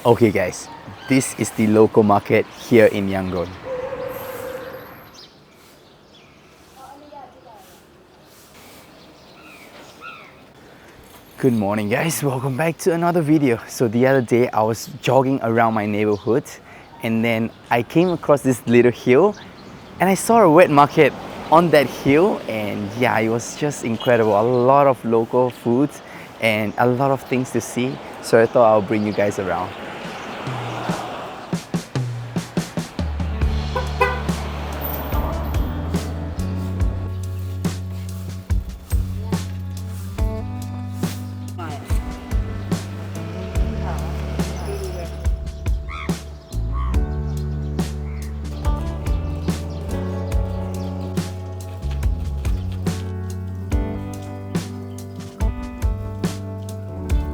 Okay guys, this is the local market here in Yangon. Good morning guys, welcome back to another video. So the other day I was jogging around my neighborhood and then I came across this little hill and I saw a wet market on that hill, and yeah, it was just incredible. A lot of local foods and a lot of things to see. So I thought I'll bring you guys around.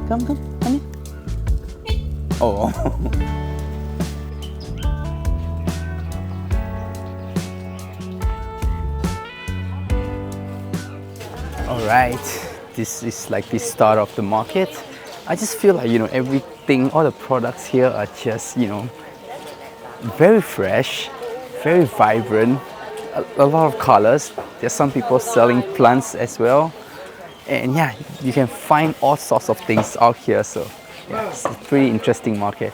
Come in. Oh. Alright, this is like the start of the market. I just feel like, everything, all the products here are just, very fresh, very vibrant, a lot of colors. There's some people selling plants as well. And yeah, you can find all sorts of things out here. So yeah, it's a pretty interesting market.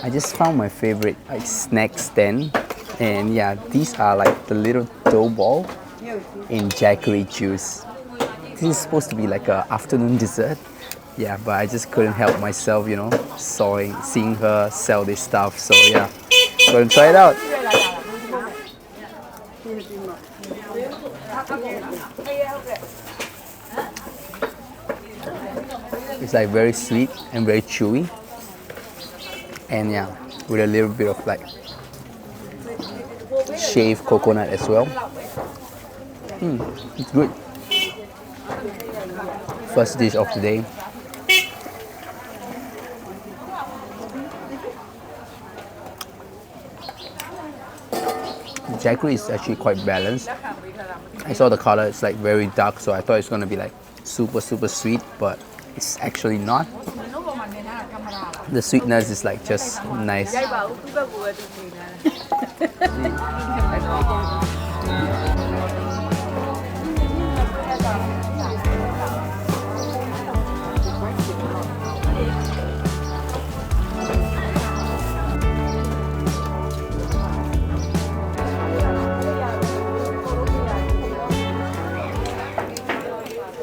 I just found my favorite snack stand, and yeah, these are like the little dough ball in jaggery juice. This is supposed to be like an afternoon dessert. Yeah, but I just couldn't help myself, seeing her sell this stuff. So yeah, gonna try it out. It's like very sweet and very chewy. And yeah, with a little bit of like shaved coconut as well. It's good. First dish of the day. The jaggery is actually quite balanced. I saw the color, it's like very dark, so I thought it's gonna be like super sweet, but it's actually not. The sweetness is like just nice.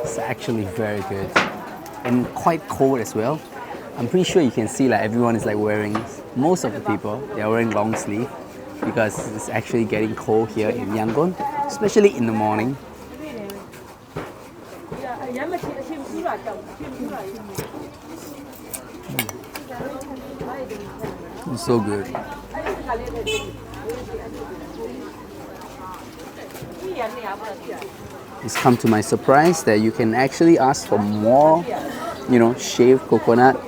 It's actually very good and quite cold as well. I'm pretty sure you can see like everyone is like wearing, most of the people, they are wearing long sleeve because it's actually getting cold here in Yangon, especially in the morning. It's so good. It's come to my surprise that you can actually ask for more, shaved coconut,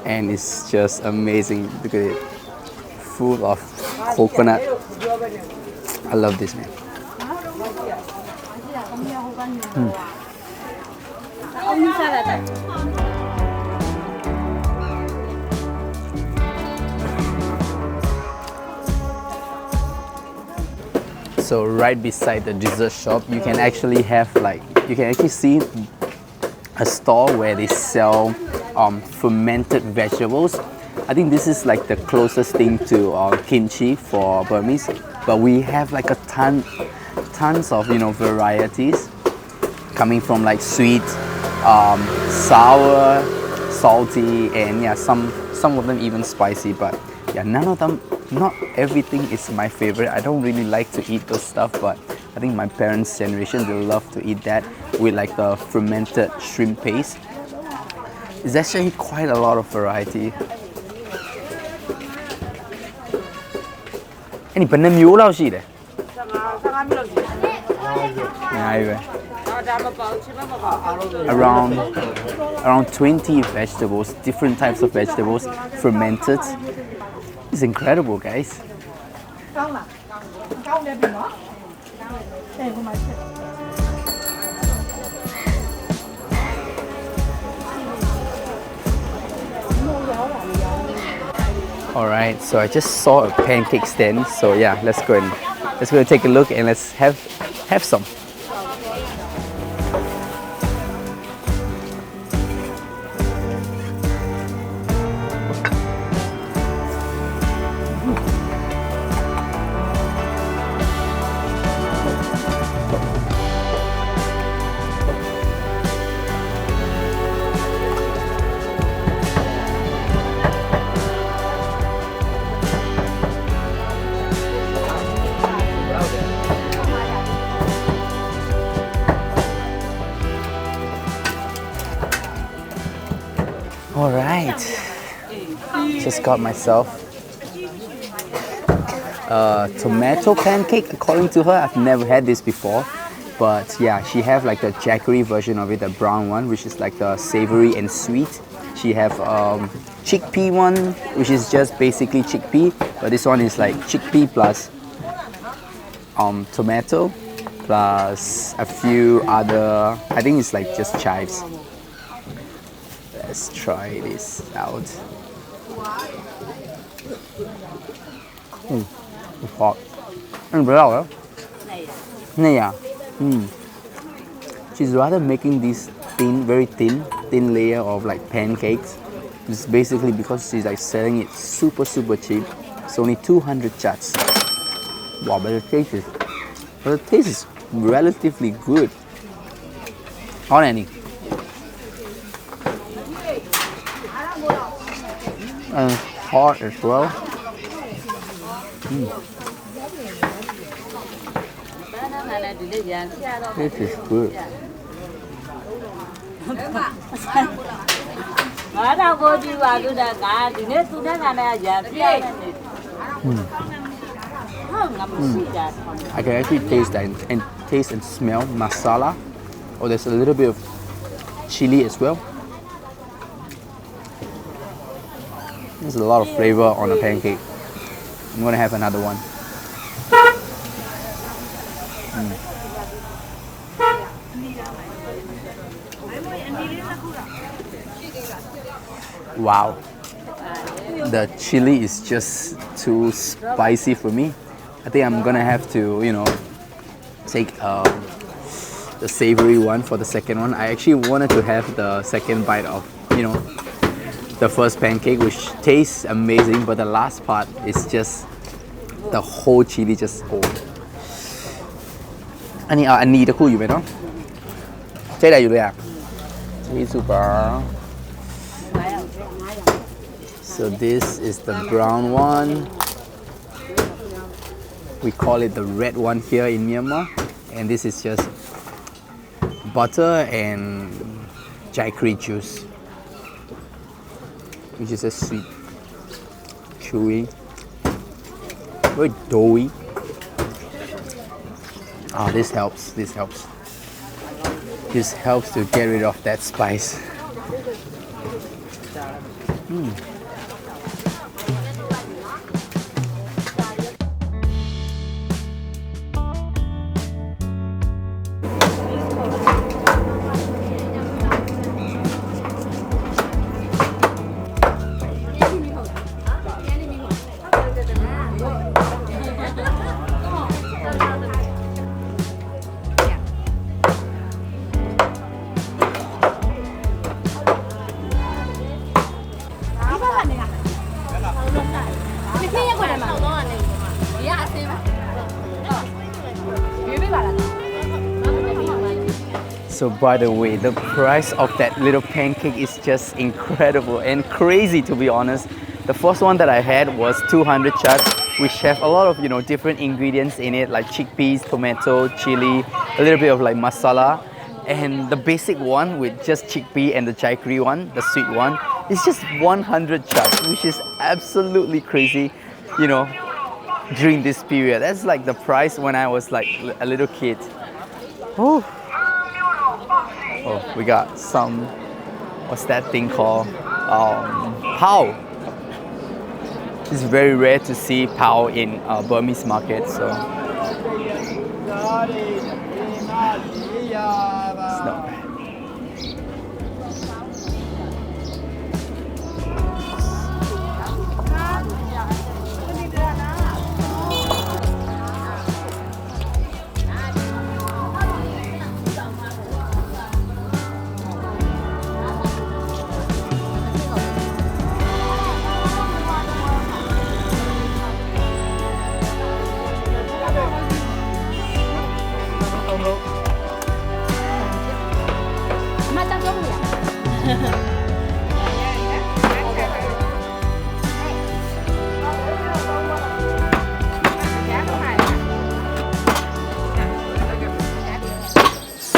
and it's just amazing. Look at it, full of coconut. I love this, man. So right beside the dessert shop, you can actually see a store where they sell fermented vegetables. I think this is like the closest thing to kimchi for Burmese, but we have like tons of varieties coming from like sweet, sour, salty, and yeah, some of them even spicy. But yeah, none of them, not everything is my favorite. I don't really like to eat those stuff, but I think my parents' generation, they love to eat that with like the fermented shrimp paste. It's actually quite a lot of variety. Any bánh miếu đâu gì đấy? Around 20 vegetables, different types of vegetables, fermented. It's incredible, guys. Alright, so I just saw a pancake stand, so yeah, let's go and take a look and let's have some. Alright, just got myself a tomato pancake. According to her, I've never had this before, but yeah, she have like the jaggery version of it, the brown one, which is like the savory and sweet. She have chickpea one, which is just basically chickpea, but this one is like chickpea plus tomato plus a few other, I think it's like just chives. Let's try this out. It's hot. Ăn với đâu đó? Này à? She's rather making this very thin layer of like pancakes. It's basically because she's like selling it super cheap. It's only 200 chats. Wow, but the taste is relatively good. Hot any? And hot as well. This is good. I can actually taste that and taste and smell masala. Oh, there's a little bit of chili as well. There's a lot of flavor on a pancake. I'm gonna have another one. Wow, the chili is just too spicy for me. I think I'm gonna have to, take the savory one for the second one. I actually wanted to have the second bite of, the first pancake, which tastes amazing, but the last part is just the whole chili justอันนี้ตะคู่อยู่ไหมเนาะใช่ได้อยู่เลยอ่ะ super. So this is the brown one. We call it the red one here in Myanmar, and this is just butter and jaggery juice, which is a sweet, chewy, very doughy. This helps. This helps to get rid of that spice. So by the way, the price of that little pancake is just incredible and crazy, to be honest. The first one that I had was 200 kyat, which have a lot of different ingredients in it, like chickpeas, tomato, chili, a little bit of like masala. And the basic one with just chickpea and the chai one, the sweet one, is just 100 kyat, which is absolutely crazy, you know, during this period. That's like the price when I was like a little kid. Whew. Oh, we got some, what's that thing called? Pao. It's very rare to see pao in Burmese market, so it's not bad.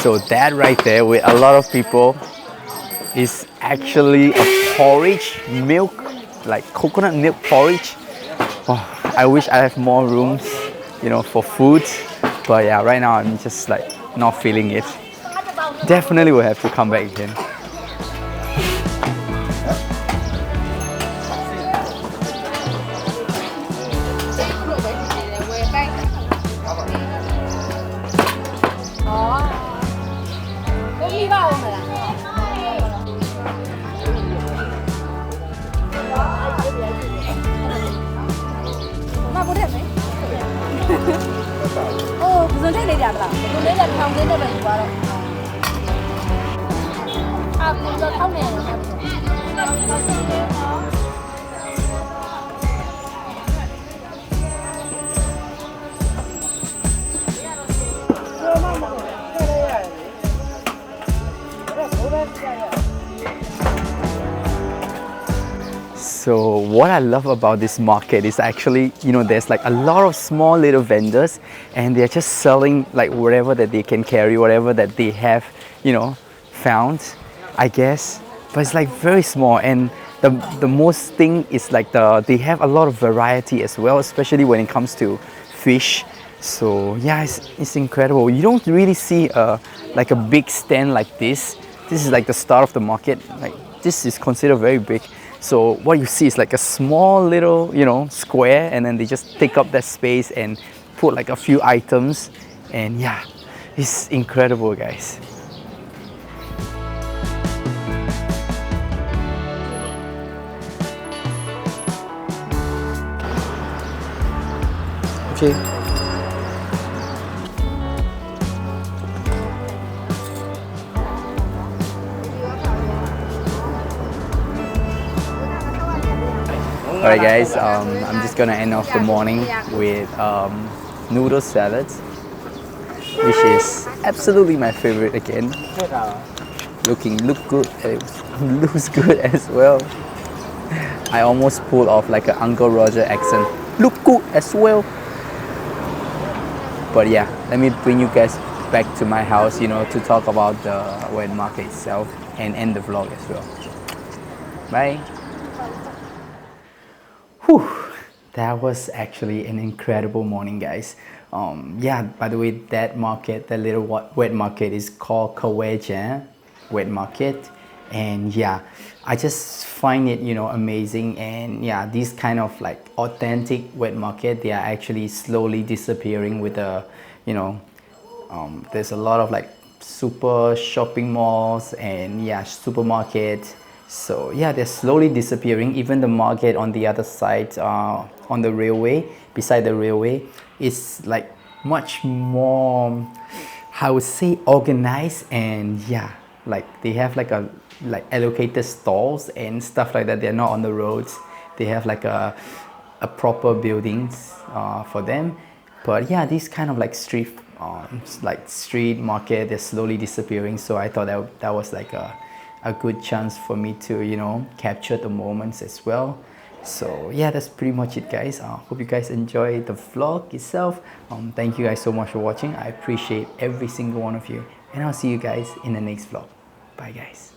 So that right there with a lot of people is actually a porridge, milk, like coconut milk porridge. Oh, I wish I have more rooms, for food. But yeah, right now I'm just like not feeling it. Definitely will have to come back again. So what I love about this market is actually, there's like a lot of small little vendors and they're just selling like whatever that they can carry, whatever that they have, found, I guess. But it's like very small, and the most thing is like they have a lot of variety as well, especially when it comes to fish. So yeah, it's incredible. You don't really see like a big stand like this. This is like the start of the market. Like this is considered very big. So what you see is like a small little, square, and then they just take up that space and put like a few items. And yeah, it's incredible, guys. Okay. Alright guys, I'm just gonna end off the morning with noodle salads, which is absolutely my favorite again. Look good, looks good as well. I almost pulled off like an Uncle Roger accent. Look good as well. But yeah, let me bring you guys back to my house, to talk about the wet market itself and end the vlog as well. Bye. Whew, that was actually an incredible morning, guys. Yeah, by the way, that little wet market is called Kaweja Wet Market. And yeah, I just find it, amazing. And yeah, these kind of like authentic wet market, they are actually slowly disappearing with the, there's a lot of like super shopping malls and yeah, supermarkets. So yeah, they're slowly disappearing. Even the market on the other side, on the railway, beside the railway, is like much more, I would say, organized. And yeah, like they have like allocated stalls and stuff like that. They're not on the roads. They have like a proper buildings for them. But yeah, these kind of like street like street market, they're slowly disappearing. So I thought that was like a good chance for me to, you know, capture the moments as well. So yeah, that's pretty much it, guys. Hope you guys enjoy the vlog itself. Thank you guys so much for watching. I appreciate every single one of you, and I'll see you guys in the next vlog. Bye, guys.